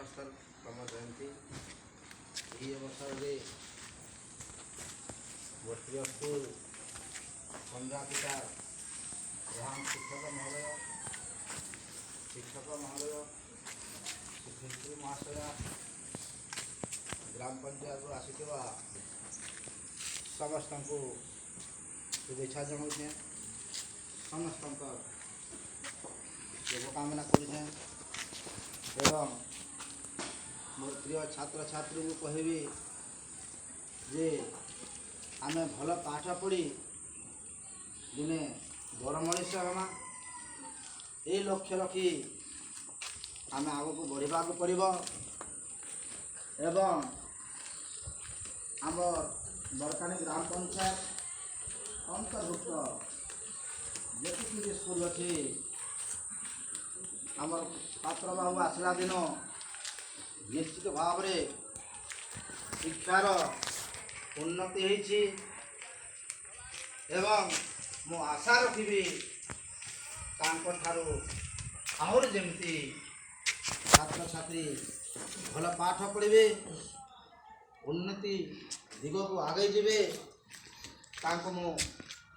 କଣ୍ଠସ୍ଥଳ ଜୟନ୍ତୀ। ଏହି ଅବସରରେ ମୋ ପ୍ରିୟ ସ୍କୁଲ ସଂଗ୍ରାପିକା ପ୍ରଧାନ ଶିକ୍ଷକ ମହୋଦୟ, ଶିକ୍ଷୟିତ୍ରୀ ମହାଶୟା, ଗ୍ରାମ ପଞ୍ଚାୟତରୁ ଆସିଥିବା ସମସ୍ତଙ୍କୁ शुभेच्छा जनाऊे। समस्त शुभकामना करुचे एवं मोर प्रिय छात्र छात्री को कहबी जे आम भल पाठ पढ़ी दिने बड़ मनीष होगा ये लक्ष्य रखी आम आग को बढ़ा पड़ो एवं आमर बरकानी ग्राम पंचायत अंतर्भुक्त जी स्कूल अच्छी आमर पात्र बाबू आसला दिन निश्चित भाव में शिक्षार उन्नति होती एवं मु आशा रखी आहरी जमी छात्र छात्री भल पाठ पढ़े उन्नति दिग को आगे जीवे मु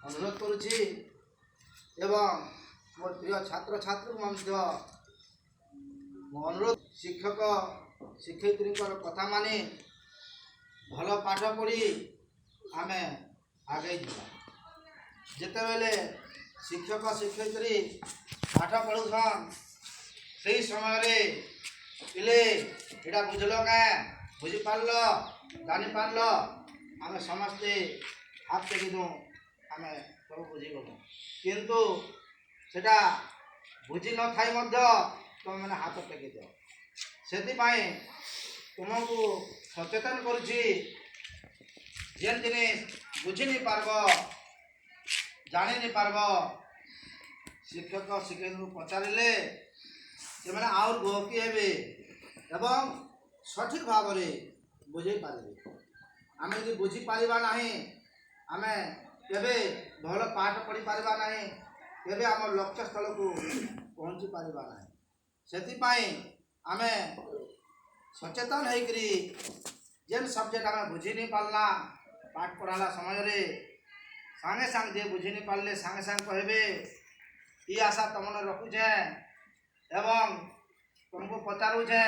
अनुरोध करुच्ची एवं मोर प्रिय छात्र छात्री अनुरोध शिक्षक शिक्षयित्री कथा मानी भल पाठ पढ़ी आम आगे जा जिते बेले शिक्षक शिक्षयित्री पाठ पढ़ुन से समय पिले एटा बुझल क्या बुझीपार जानीपार आम समस्ते हाथ टेकिदु आम सब बुझीगलु किंतु सेटा बुझी न थाई तुम मैंने हाथ टेकी दियो से तुमको सचेतन करुच्ची जेन जिनिस बुझी नहीं पारब जानी नहीं पारब शिक्षक शिक्षक पचारे से मैंने आउर गहकी हे एवं सठिक भाव में बुझे पारे आम यदि बुझी पारिबा नहीं आमे केबे भल पाठ पढ़ी पारिबा नहीं केबे आम लक्ष्य स्थल को पहुँची पारिबा नहीं सेतिपाई आमे सचेतन होकरी जेन सब्जेक्ट आम बुझी नहीं पारला पाठ पढ़ाला समय रे सांगे सांग जे बुझी नहीं पारले सांगे सांग कहबे ये आशा तुमने रखुछे एवं तुमको पचारुछे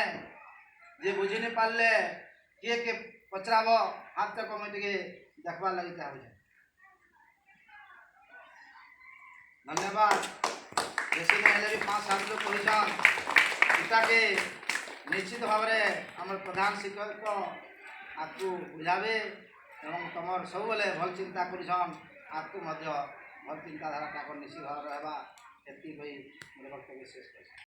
जे बुझी नहीं पारले किए के पचराब हाथ तक मैं देखबार लगी चाहूँ। धन्यवाद। बेसी नहीं भी 5-7 लोग कहन इटा के निश्चित भाव में आम प्रधान शिक्षक आपको बुझावे एवं तुम सब बेले भल चिंता करछन आपको भल चिंताधारा निश्चित भाव रहा।